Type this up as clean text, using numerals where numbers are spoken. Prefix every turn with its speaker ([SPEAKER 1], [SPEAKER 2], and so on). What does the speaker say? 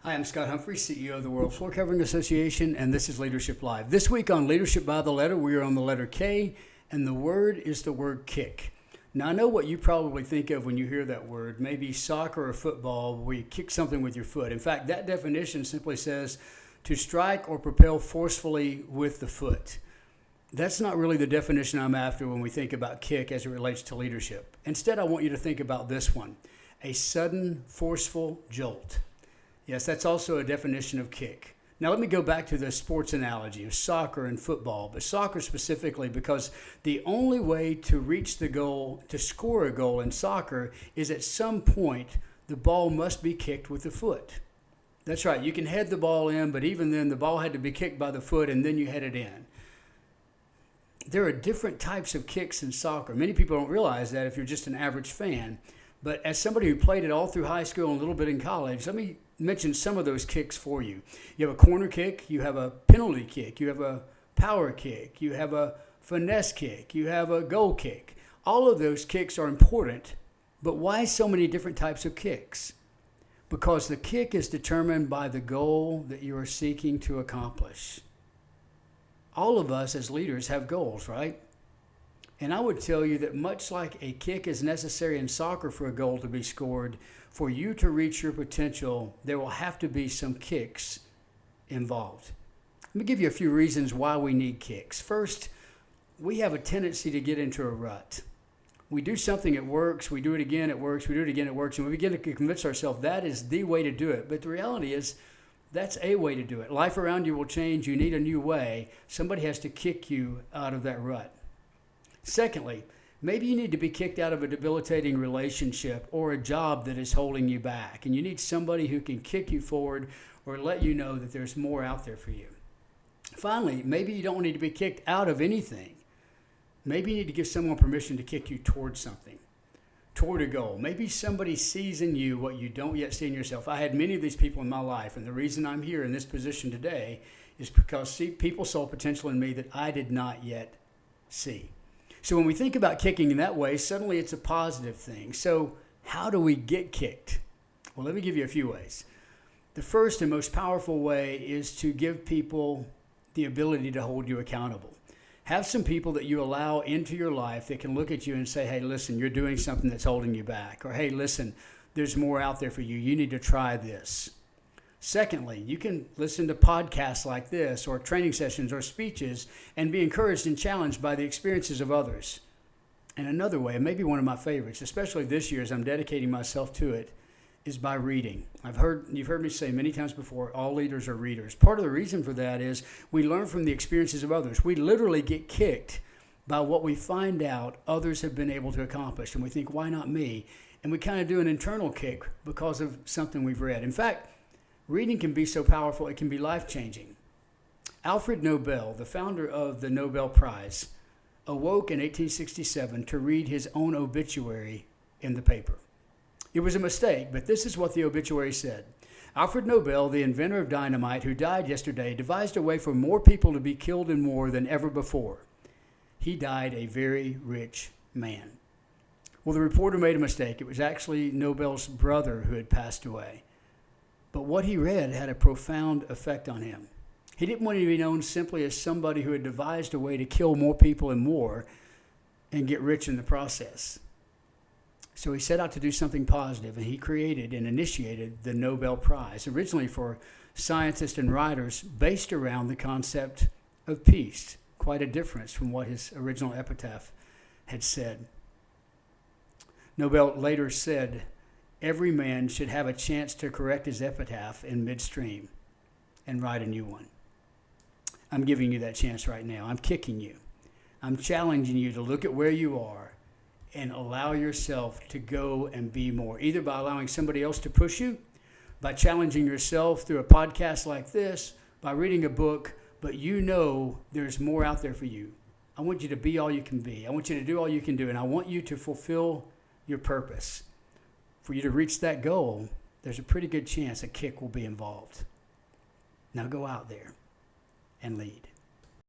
[SPEAKER 1] Hi, I'm Scott Humphrey, CEO of the World Floor Covering Association, and this is Leadership Live. This week on Leadership by the Letter, we are on the letter K, and the word is the word kick. Now, I know what you probably think of when you hear that word, maybe soccer or football, where you kick something with your foot. In fact, that definition simply says to strike or propel forcefully with the foot. That's not really the definition I'm after when we think about kick as it relates to leadership. Instead, I want you to think about this one, a sudden, forceful jolt. Yes, that's also a definition of kick. Now let me go back to the sports analogy of soccer and football, but soccer specifically because the only way to reach the goal, to score a goal in soccer, is at some point the ball must be kicked with the foot. That's right, you can head the ball in, but even then the ball had to be kicked by the foot and then you head it in. There are different types of kicks in soccer. Many people don't realize that if you're just an average fan, but as somebody who played it all through high school and a little bit in college, let me mention some of those kicks for you. You have a corner kick, you have a penalty kick, you have a power kick, you have a finesse kick, you have a goal kick. All of those kicks are important, but why so many different types of kicks? Because the kick is determined by the goal that you are seeking to accomplish. All of us as leaders have goals, right? And I would tell you that much like a kick is necessary in soccer for a goal to be scored, for you to reach your potential, there will have to be some kicks involved. Let me give you a few reasons why we need kicks. First, we have a tendency to get into a rut. We do something, it works, we do it again, it works, we do it again, it works, and we begin to convince ourselves that is the way to do it. But the reality is, that's a way to do it. Life around you will change, you need a new way. Somebody has to kick you out of that rut. Secondly, maybe you need to be kicked out of a debilitating relationship or a job that is holding you back, and you need somebody who can kick you forward or let you know that there's more out there for you. Finally, maybe you don't need to be kicked out of anything. Maybe you need to give someone permission to kick you towards something, toward a goal. Maybe somebody sees in you what you don't yet see in yourself. I had many of these people in my life, and the reason I'm here in this position today is because people saw potential in me that I did not yet see. So when we think about kicking in that way, suddenly it's a positive thing. So how do we get kicked? Well, let me give you a few ways. The first and most powerful way is to give people the ability to hold you accountable. Have some people that you allow into your life that can look at you and say, hey, listen, you're doing something that's holding you back. Or, hey, listen, there's more out there for you. You need to try this. Secondly, you can listen to podcasts like this or training sessions or speeches and be encouraged and challenged by the experiences of others. And another way, and maybe one of my favorites, especially this year as I'm dedicating myself to it, is by reading. You've heard me say many times before, all leaders are readers. Part of the reason for that is we learn from the experiences of others. We literally get kicked by what we find out others have been able to accomplish. And we think, why not me? And we kind of do an internal kick because of something we've read. In fact, reading can be so powerful, it can be life-changing. Alfred Nobel, the founder of the Nobel Prize, awoke in 1867 to read his own obituary in the paper. It was a mistake, but this is what the obituary said. Alfred Nobel, the inventor of dynamite, who died yesterday, devised a way for more people to be killed in war than ever before. He died a very rich man. Well, the reporter made a mistake. It was actually Nobel's brother who had passed away. But what he read had a profound effect on him. He didn't want to be known simply as somebody who had devised a way to kill more people in war and get rich in the process. So he set out to do something positive, and he created and initiated the Nobel Prize, originally for scientists and writers, based around the concept of peace. Quite a difference from what his original epitaph had said. Nobel later said, every man should have a chance to correct his epitaph in midstream and write a new one. I'm giving you that chance right now. I'm kicking you. I'm challenging you to look at where you are and allow yourself to go and be more, either by allowing somebody else to push you, by challenging yourself through a podcast like this, by reading a book, but you know there's more out there for you. I want you to be all you can be. I want you to do all you can do, and I want you to fulfill your purpose. For you to reach that goal, there's a pretty good chance a kick will be involved. Now go out there and lead.